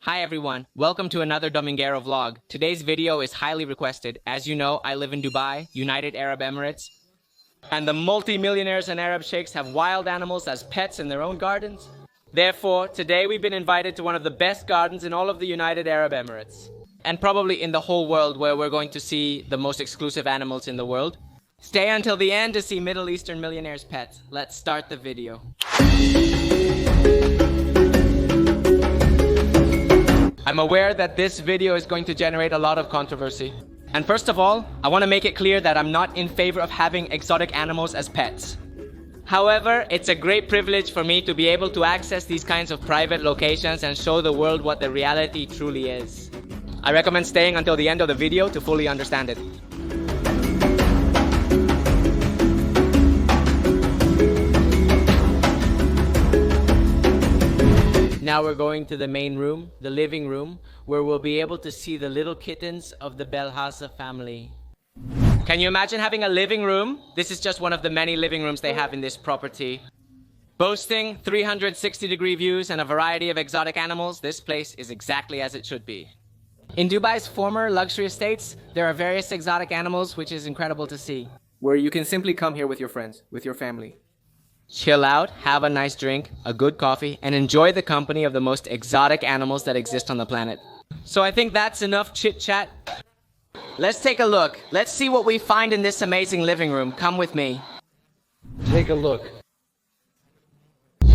Hi everyone, welcome to another Dominguero vlog. Today's video is highly requested. As you know, I live in Dubai, United Arab Emirates, and the multi-millionaires and Arab sheikhs have wild animals as pets in their own gardens. Therefore, today we've been invited to one of the best gardens in all of the United Arab Emirates, and probably in the whole world, where we're going to see the most exclusive animals in the world. Stay until the end to see Middle Eastern millionaires' pets. Let's start the video. I'm aware that this video is going to generate a lot of controversy. And first of all, I want to make it clear that I'm not in favor of having exotic animals as pets. However, it's a great privilege for me to be able to access these kinds of private locations and show the world what the reality truly is. I recommend staying until the end of the video to fully understand it. Now we're going to the main room, the living room, where we'll be able to see the little kittens of the Belhassa family. Can you imagine having a living room? This is just one of the many living rooms they have in this property. Boasting 360-degree views and a variety of exotic animals, this place is exactly as it should be. In Dubai's former luxury estates, there are various exotic animals, which is incredible to see. Where you can simply come here with your friends, with your family. Chill out, have a nice drink, a good coffee, and enjoy the company of the most exotic animals that exist on the planet. So I think that's enough chit-chat. Let's take a look. Let's see what we find in this amazing living room. Come with me. Take a look.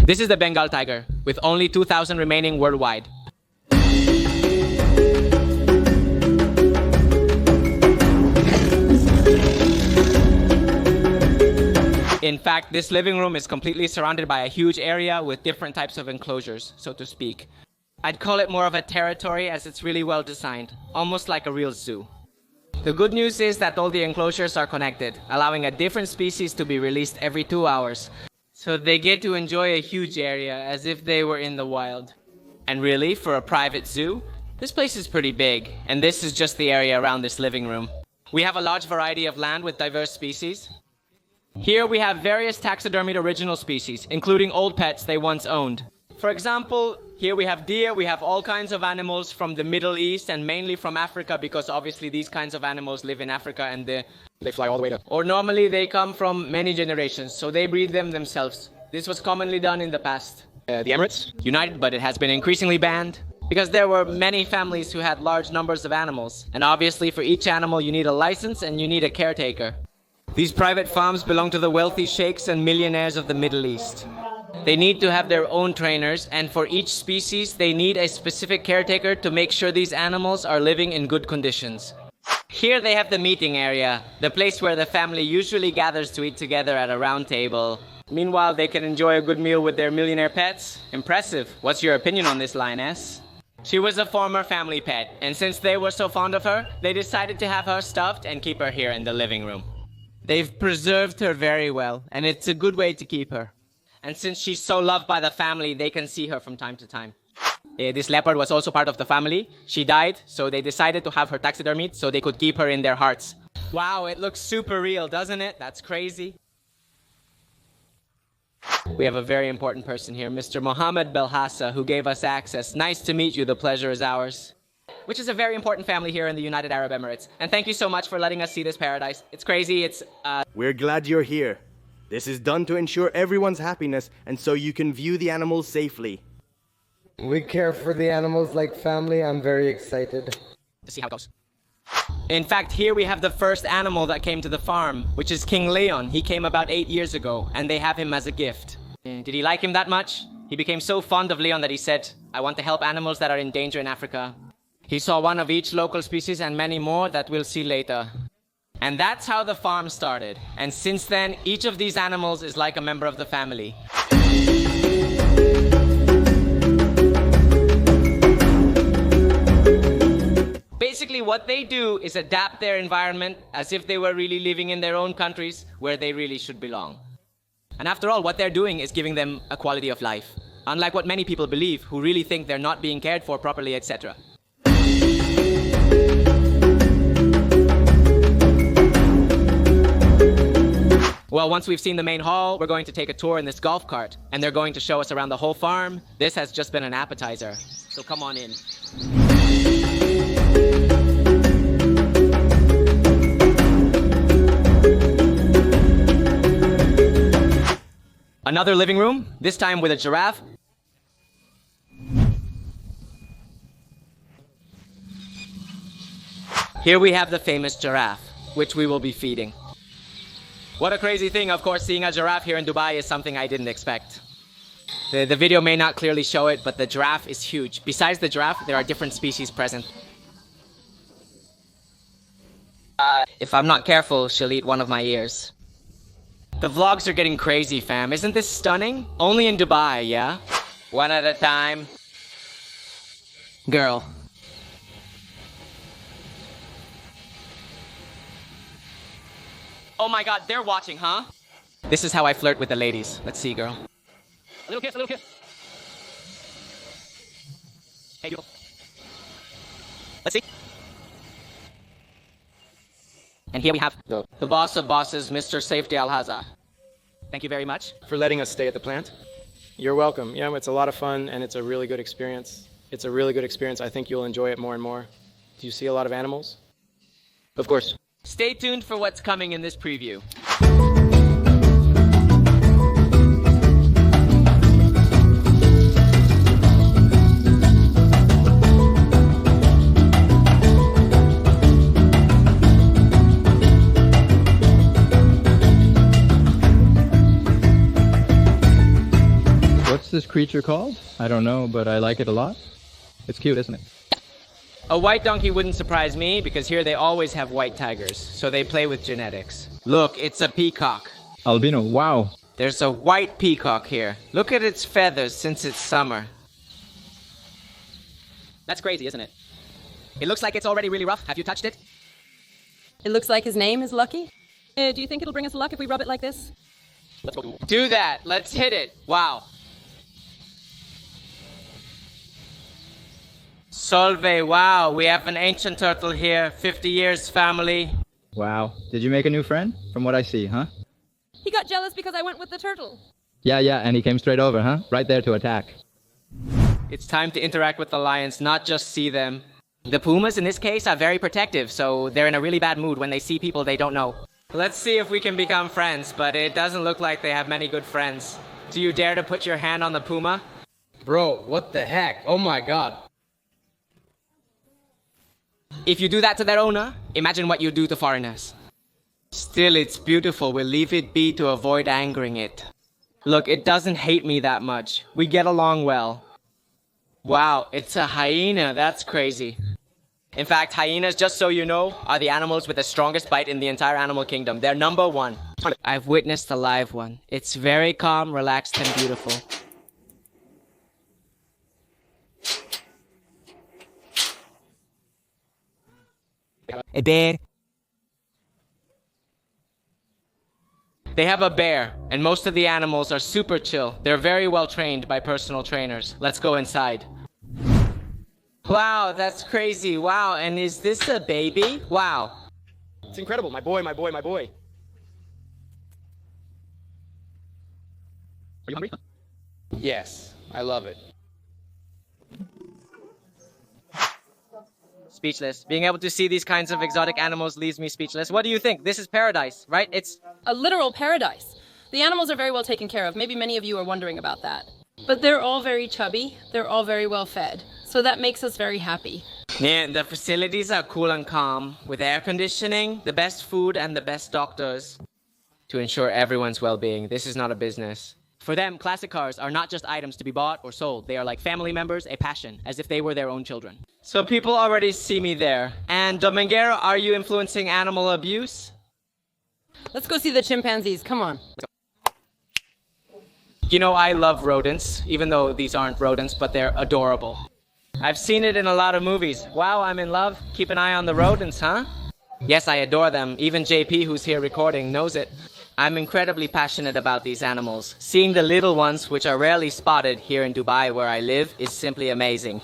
This is the Bengal tiger, with only 2,000 remaining worldwide. In fact, this living room is completely surrounded by a huge area with different types of enclosures, so to speak. I'd call it more of a territory, as it's really well designed, almost like a real zoo. The good news is that all the enclosures are connected, allowing a different species to be released every 2 hours. So they get to enjoy a huge area as if they were in the wild. And really, for a private zoo, this place is pretty big, and this is just the area around this living room. We have a large variety of land with diverse species. Here we have various taxidermied original species, including old pets they once owned. For example, here we have deer, we have all kinds of animals from the Middle East and mainly from Africa, because obviously these kinds of animals live in Africa and they fly all the way to... Or normally they come from many generations, so they breed them themselves. This was commonly done in the past. The Emirates? United, but it has been increasingly banned, because there were many families who had large numbers of animals. And obviously for each animal you need a license and you need a caretaker. These private farms belong to the wealthy sheikhs and millionaires of the Middle East. They need to have their own trainers, and for each species, they need a specific caretaker to make sure these animals are living in good conditions. Here they have the meeting area, the place where the family usually gathers to eat together at a round table. Meanwhile, they can enjoy a good meal with their millionaire pets. Impressive. What's your opinion on this, lioness? She was a former family pet, and since they were so fond of her, they decided to have her stuffed and keep her here in the living room. They've preserved her very well, and it's a good way to keep her. And since she's so loved by the family, they can see her from time to time. This leopard was also part of the family. She died, so they decided to have her taxidermied so they could keep her in their hearts. Wow, it looks super real, doesn't it? That's crazy. We have a very important person here, Mr. Mohammed Belhassa, who gave us access. Nice to meet you, the pleasure is ours. Which is a very important family here in the United Arab Emirates. And thank you so much for letting us see this paradise. It's crazy, We're glad you're here. This is done to ensure everyone's happiness and so you can view the animals safely. We care for the animals like family. I'm very excited to see how it goes. In fact, here we have the first animal that came to the farm, which is King Leon. He came about 8 years ago, and they have him as a gift. Did he like him that much? He became so fond of Leon that he said, "I want to help animals that are in danger in Africa." He saw one of each local species and many more that we'll see later. And that's how the farm started. And since then, each of these animals is like a member of the family. Basically, what they do is adapt their environment as if they were really living in their own countries where they really should belong. And after all, what they're doing is giving them a quality of life. Unlike what many people believe, who really think they're not being cared for properly, etc. Well, once we've seen the main hall, we're going to take a tour in this golf cart, and they're going to show us around the whole farm. This has just been an appetizer, so come on in. Another living room, this time with a giraffe. Here we have the famous giraffe, which we will be feeding. What a crazy thing, of course, seeing a giraffe here in Dubai is something I didn't expect. The video may not clearly show it, but the giraffe is huge. Besides the giraffe, there are different species present. If I'm not careful, she'll eat one of my ears. The vlogs are getting crazy, fam. Isn't this stunning? Only in Dubai, yeah? One at a time. Girl. Oh my god, they're watching, huh? This is how I flirt with the ladies. Let's see, girl. A little kiss, a little kiss. Hey, girl. Let's see. And here we have the boss of bosses, Mr. Safety Al-Haza. Thank you very much. For letting us stay at the plant. You're welcome. Yeah, it's a lot of fun and it's a really good experience. It's a really good experience. I think you'll enjoy it more and more. Do you see a lot of animals? Of course. Stay tuned for what's coming in this preview. What's this creature called? I don't know, but I like it a lot. It's cute, isn't it? A white donkey wouldn't surprise me because here they always have white tigers, so they play with genetics. Look, it's a peacock. Albino, wow. There's a white peacock here. Look at its feathers since it's summer. That's crazy, isn't it? It looks like it's already really rough. Have you touched it? It looks like his name is Lucky. Do you think it'll bring us luck if we rub it like this? Let's go. Do that. Let's hit it. Wow. Solveig, wow, we have an ancient turtle here, 50 years family. Wow. Did you make a new friend? From what I see, huh? He got jealous because I went with the turtle. Yeah, and he came straight over, huh? Right there to attack. It's time to interact with the lions, not just see them. The pumas in this case are very protective, so they're in a really bad mood when they see people they don't know. Let's see if we can become friends, but it doesn't look like they have many good friends. Do you dare to put your hand on the puma? Bro, what the heck? Oh my god. If you do that to their owner, imagine what you do to foreigners. Still, it's beautiful. We'll leave it be to avoid angering it. Look, it doesn't hate me that much. We get along well. Wow, it's a hyena. That's crazy. In fact, hyenas, just so you know, are the animals with the strongest bite in the entire animal kingdom. They're number one. I've witnessed a live one. It's very calm, relaxed, and beautiful. A bear. They have a bear, and most of the animals are super chill. They're very well trained by personal trainers. Let's go inside. Wow, that's crazy. Wow, and is this a baby? Wow. It's incredible. My boy, my boy, my boy. Are you hungry? Yes, I love it. Speechless. Being able to see these kinds of exotic animals leaves me speechless. What do you think? This is paradise, right? It's A literal paradise. The animals are very well taken care of. Maybe many of you are wondering about that. But they're all very chubby. They're all very well fed. So that makes us very happy. Yeah, the facilities are cool and calm, with air conditioning, the best food, and the best doctors to ensure everyone's well-being. This is not a business. For them, classic cars are not just items to be bought or sold. They are like family members, a passion, as if they were their own children. So people already see me there. And Dominguero, are you influencing animal abuse? Let's go see the chimpanzees. Come on. You know, I love rodents, even though these aren't rodents, but they're adorable. I've seen it in a lot of movies. Wow, I'm in love. Keep an eye on the rodents, huh? Yes, I adore them. Even JP, who's here recording, knows it. I'm incredibly passionate about these animals. Seeing the little ones, which are rarely spotted here in Dubai where I live, is simply amazing.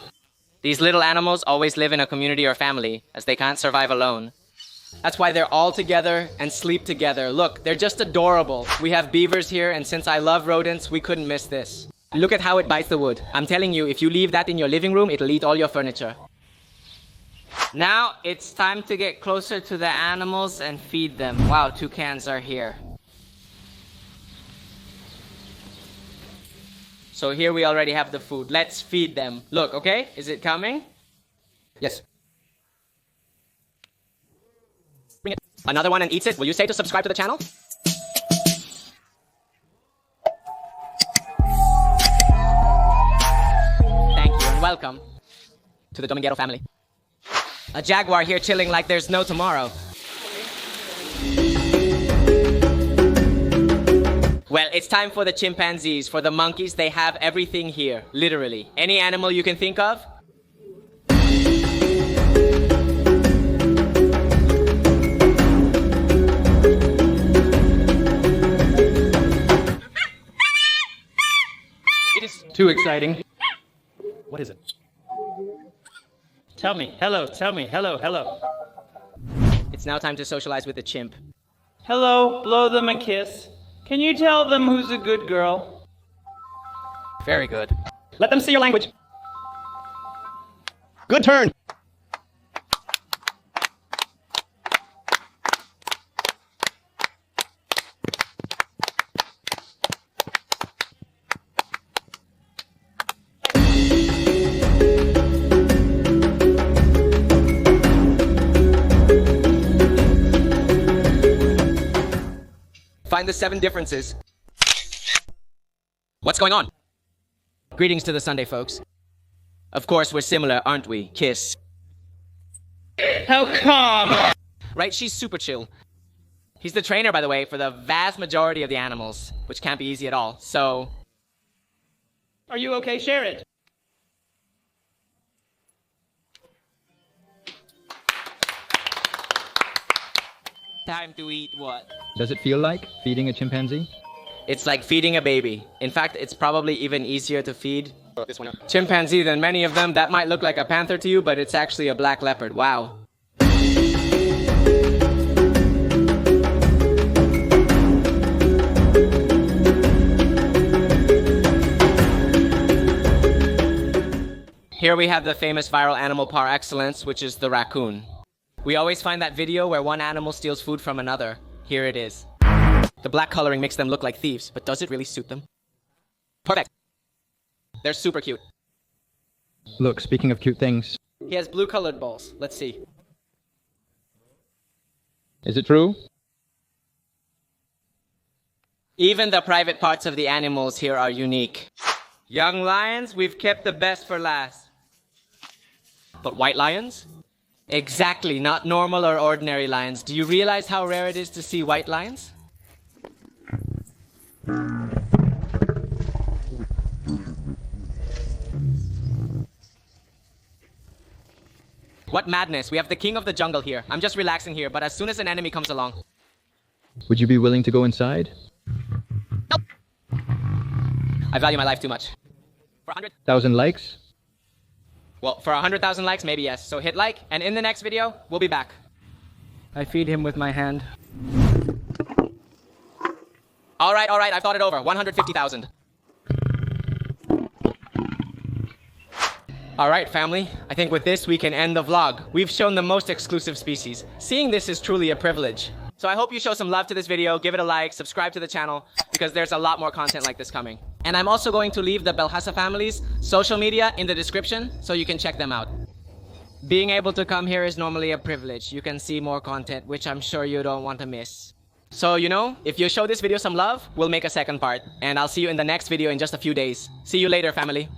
These little animals always live in a community or family, as they can't survive alone. That's why they're all together and sleep together. Look, they're just adorable. We have beavers here, and since I love rodents, we couldn't miss this. Look at how it bites the wood. I'm telling you, if you leave that in your living room, it'll eat all your furniture. Now, it's time to get closer to the animals and feed them. Wow, toucans are here. So here we already have the food. Let's feed them. Look, okay? Is it coming? Yes. Bring it. Another one and eats it. Will you say to subscribe to the channel? Thank you and welcome to the Dominguero family. A jaguar here chilling like there's no tomorrow. Well, it's time for the chimpanzees. For the monkeys, they have everything here, literally. Any animal you can think of. It is too exciting. What is it? Tell me. Hello. Tell me. Hello. Hello. It's now time to socialize with the chimp. Hello. Blow them a kiss. Can you tell them who's a good girl? Very good. Let them see your language. Good turn. Find the 7 differences. What's going on? Greetings to the Sunday folks. Of course, we're similar, aren't we? Kiss. How calm! Right? She's super chill. He's the trainer, by the way, for the vast majority of the animals, which can't be easy at all. So, Are you okay? Share it. time to eat what? Does it feel like feeding a chimpanzee? It's like feeding a baby. In fact, it's probably even easier to feed This one. chimpanzee than many of them. That might look like a panther to you, but it's actually a black leopard. Wow. Here we have the famous viral animal par excellence, which is the raccoon. We always find that video where one animal steals food from another. Here it is. The black coloring makes them look like thieves, but does it really suit them? Perfect. They're super cute. Look, speaking of cute things, He has blue colored balls. Let's see. is it true? Even the private parts of the animals here are unique. Young lions, we've kept the best for last. But white lions? Exactly, not normal or ordinary lions. Do you realize how rare it is to see white lions? What madness. We have the king of the jungle here. I'm just relaxing here, but as soon as an enemy comes along... Would you be willing to go inside? Nope. I value my life too much. For 100... 1,000 likes? Well, for 100,000 likes, maybe yes. So hit like, and in the next video, we'll be back. I feed him with my hand. All right, I've thought it over. 150,000. All right, family. I think with this, we can end the vlog. We've shown the most exclusive species. Seeing this is truly a privilege. So I hope you show some love to this video, give it a like, subscribe to the channel, because there's a lot more content like this coming. And I'm also going to leave the Belhassa family's social media in the description, so you can check them out. Being able to come here is normally a privilege. You can see more content, which I'm sure you don't want to miss. So, you know, if you show this video some love, we'll make a second part. And I'll see you in the next video in just a few days. See you later, family.